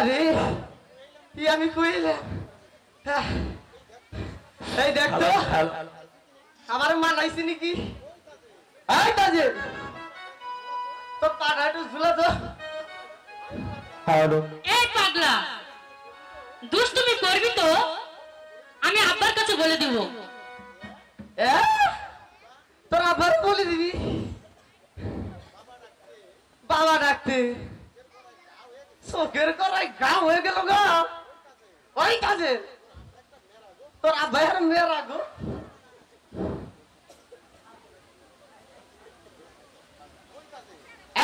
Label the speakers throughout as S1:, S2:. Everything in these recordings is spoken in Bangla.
S1: আরে ই আমি কইলাম এই দেখ তো আমার মানাইছে নাকি এই তাজে তো পাড়াটা ঝুলা তো
S2: এই পাগলা দুষ্টুমি করবি তো আমি আব্বার কাছে বলে দিব
S1: তোর আবার বলে দিবি বাবা ডাকতে চোখের করাই গা হয়ে গেল গা ওই কাজে তোর আব্বাই আর মেয়ের আগো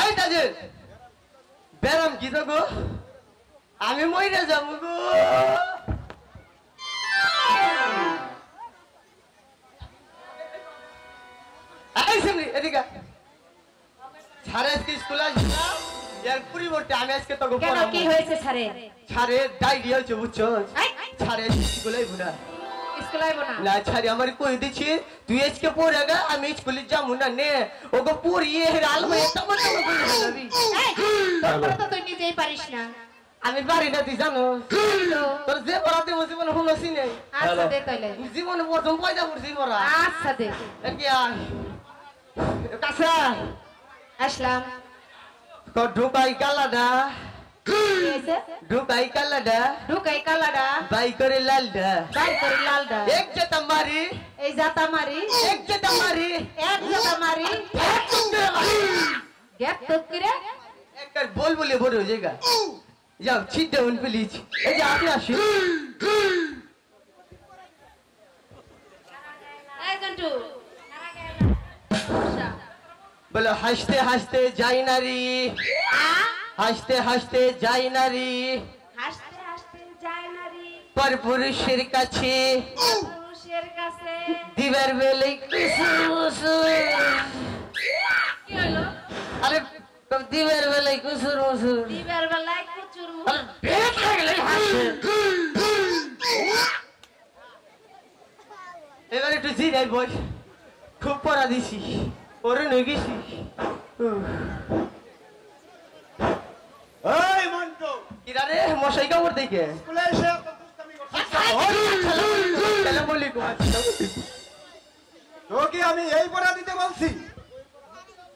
S1: এই কাজে বেরাম কি তো গো আমি মইরে যাবো গো এদিকে ছাড়ে আজকে স্কুলে আসলাম এর পরিবর্তে আমি আজকে তোকে
S2: কেন কি হয়েছে ছাড়ে
S1: ছাড়ে ডায়রিয়া হয়েছে বুঝছো ছাড়ে স্কুলে না
S2: স্কুলে আইবো না
S1: না ছাড়ে আমার কই দিছি তুই আজকে পড়ে গা আমি স্কুলে যাবো না নে ওকে পড়িয়ে রাল হয়ে তখন করে যাবি
S2: তারপরে তো তুই নিজেই পারিস না
S1: আমি পারি না তুই জানো তোর যে পড়াতে জীবনে শুনছি নেই
S2: আচ্ছা দে তাইলে
S1: জীবনে প্রথম পয়দা পড়ছি পড়া
S2: আচ্ছা দে
S1: কি আর কাছে
S2: আসলাম
S1: ঢুকাই কালাডা ঢুকাই কালাডা
S2: ঢুকাই কালাডা
S1: বাই করে লালডা
S2: বাই করে লালডা
S1: এক জেতা মারি
S2: এই জাতা মারি
S1: এক জেতা মারি
S2: এক জাতা মারি গ্যাপ তো কিরে
S1: একবার বল বলে বড় জায়গা যাও সিট ডাউন প্লিজ এই যে আপনি আসুন
S2: এই জন্টু
S1: বলো হাসতে হাসতে যাই নারী হাসতে হাসতে যাই নারী
S2: হাসতে হাসতে যায় নারী
S1: পর পুরুষের কাছে
S2: পুরুষের কাছে
S1: দিবার বেলে কুসুর
S2: কি হলো
S1: আরে দিবার বেলে কুসুর মুসুর
S2: দিবার বেলায় কুচুর মুচুর
S1: পেট লাগলে হাসে এবার একটু জিরাই বল খুব পড়া দিছি ওরে নই গেছি
S3: এই মন্টু
S1: কিরা রে মশাই কামড় দেখে
S3: স্কুলে এসে এত দুষ্টামি করছিস
S1: আসসালামু আলাইকুম
S3: তোকে আমি এই পড়া দিতে বলছি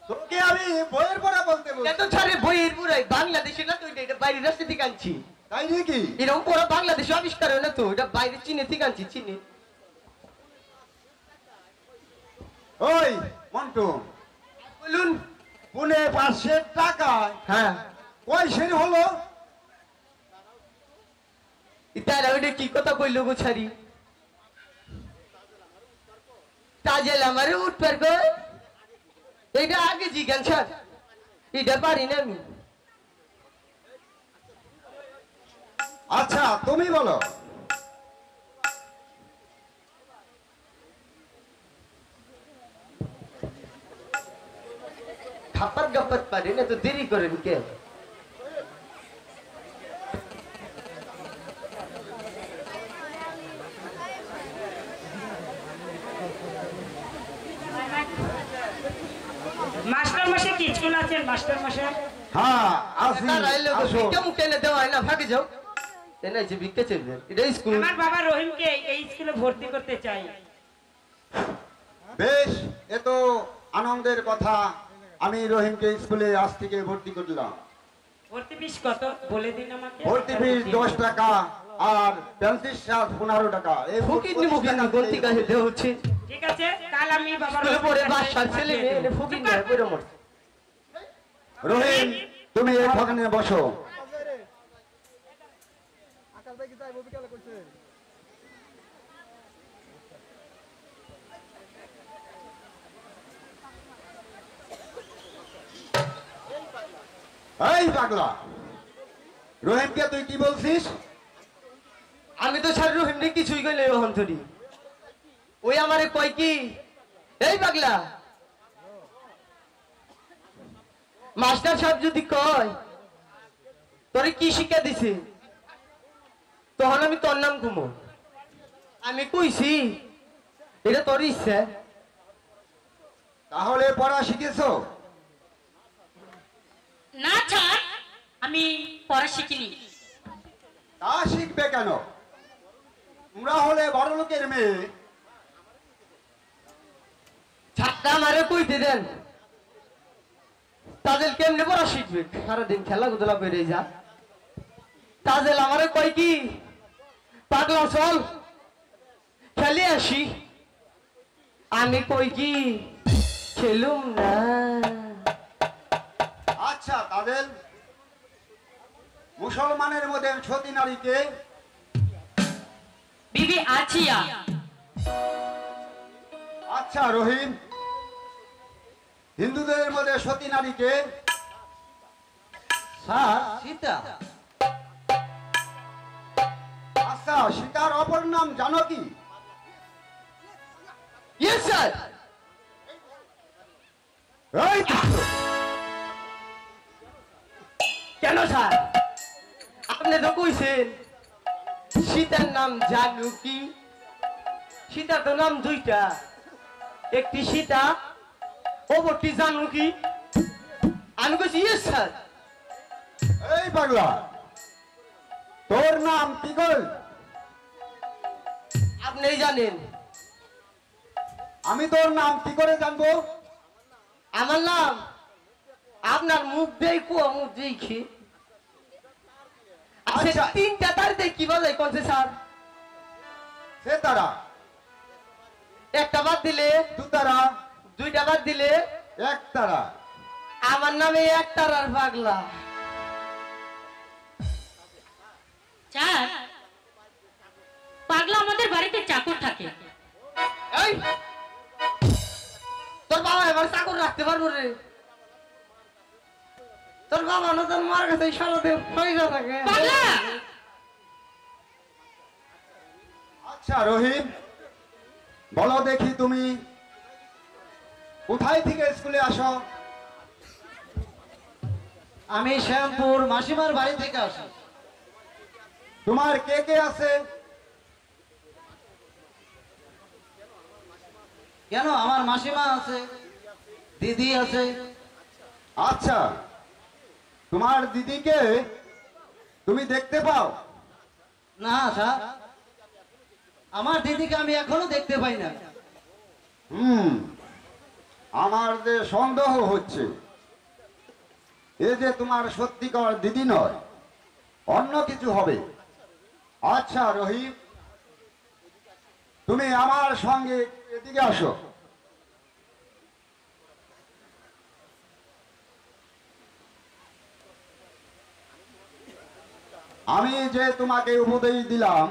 S3: তোকে আমি বইয়ের পড়া বলতে বলছি
S1: এত ছাড়ে বইয়ের পুরাই বাংলাদেশে না তো এটা বাইরের রাস্তা থেকে আনছি
S3: তাই নাকি
S1: এরকম পড়া বাংলাদেশে আবিষ্কার হয় না তো এটা বাইরে চীনে থেকে আনছি চীনে
S3: ওই মন্টু
S1: বলুন
S3: পুনে 500 টাকায়
S1: হ্যাঁ
S3: কয় সের হলো
S1: ইতারা ওটা কি কথা কইলো গো ছাড়ি তাজেল আমারে উঠবার গো এটা আগে জিজ্ঞান স্যার এটা পারি না আমি
S3: আচ্ছা তুমি বলো
S1: খাপাত গাপাত পারি না তো দেরি করেন কে
S4: মাস্টার মশাই কি স্কুল আছেন মাস্টার মশাই
S3: হ্যাঁ আসি
S1: তারা এলো
S3: আসো।
S1: ভিক্ষা মুখে এনে দেওয়া হয় না ভাগে যাও এনে যে ভিক্ষা চলবে এটা স্কুল
S4: আমার বাবা রহিমকে এই স্কুলে ভর্তি করতে চাই
S3: বেশ এ তো আনন্দের কথা আমি রহিমকে স্কুলে আজ থেকে ভর্তি করলাম
S4: ভর্তি ফিস কত বলে দিন আমাকে
S3: ভর্তি ফিস 10 টাকা আর পেন্সিল চার্জ 15 টাকা এই
S1: ফকির মুখে না গন্তি কাছে দেওয়া হচ্ছে
S4: ঠিক আছে কাল আমি বাবার
S1: স্কুলে পড়ে বাসার ছেলে মেয়ে এনে ফকির না পড়ে মরছে
S3: রহিম তুমি এখানে বসো এই পাগলা রহিমকে তুই কি বলছিস
S1: আমি তো ছাড় রহিম রে কিছুই কই নাই ওহন ধরি ওই আমারে কয় কি এই পাগলা মাস্টার সাহেব যদি কয় তোরে কি শিক্ষা দিছে তখন আমি তোর নাম ঘুমো আমি কইছি এটা তোর ইচ্ছা
S3: তাহলে পড়া শিখেছো
S2: না স্যার আমি পড়া শিখিনি
S3: তা শিখবে কেন? তোমরা হলে বড় লোকের মেয়ে।
S1: ছাত্রা আমারে কইতে দেন, তাদের কেমনে পড়া শিখবে? সারাদিন খেলাধুলা করে যা। তাদের আমারে কয় কি, পাগলা চল খেলে আসি। আমি কই কি, খেলুম না।
S3: আচ্ছা তাদের মুসলমানের মধ্যে সতী নারীকে?
S2: বিবি আছিয়া।
S3: আচ্ছা রহিম, হিন্দুদের মধ্যে সতী নারীকে?
S1: স্যার সীতা।
S3: আচ্ছা সীতার অপর নাম জানো কি?
S1: Yes sir.
S3: এই তো।
S1: কেন স্যার? আপনি তো কইছেন সীতার নাম জানুকি। সীতার তো নাম দুইটা, একটি সীতা, অপরটি জানুকি। আমি কইছি ইয়েস স্যার।
S3: এই পাগলা, তোর নাম কি কই?
S1: আপনি জানেন।
S3: আমি তোর নাম কি করে জানবো?
S1: আমার নাম আপনার মুখ দেই কুয়া মুখ দেখি। আচ্ছা
S3: আচ্ছা।
S1: তিনটা তারিখে কি বাজাই কোনছে স্যার?
S3: সে তারা,
S1: একটা বাদ দিলে,
S3: দু তারা,
S1: দুইটা বাদ দিলে
S3: এক তারা।
S1: আমার নামে এক তারার পাগলা।
S2: স্যার, পাগলা আমাদের বাড়িতে চাকর থাকে।
S1: এই তোর বাবা এবার চাকর রাখতে পারবো রে? তোর বাবা না তোর মার কাছে সারাতে পয়সা থাকে।
S2: পাগলা,
S3: আচ্ছা রহিম, বলো দেখি তুমি কোথায় থেকে স্কুলে আসো?
S5: আমি শ্যামপুর মাসিমার বাড়ি থেকে আসি।
S3: তোমার কে কে আছে?
S5: কেন, আমার মাসিমা আছে, দিদি আছে।
S3: আচ্ছা, তোমার দিদিকে তুমি দেখতে পাও?
S5: না স্যার, আমার দিদিকে আমি এখনো দেখতে পাই না।
S3: আমার যে সন্দেহ হচ্ছে, এ যে তোমার সত্যিকার দিদি নয়, অন্য কিছু হবে। আচ্ছা রহিম, তুমি আমার সঙ্গে এদিকে আসো। আমি যে তোমাকে উপদেশ দিলাম,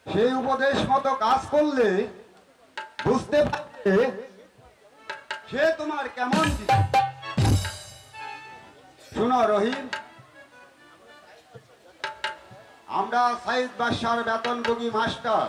S3: সেই উপদেশ মতো কাজ করলে বুঝতে পারবে সে তোমার কেমন দিদি। শোনো রহিম, আমরা সাইদ বাদশার বেতনভোগী মাস্টার।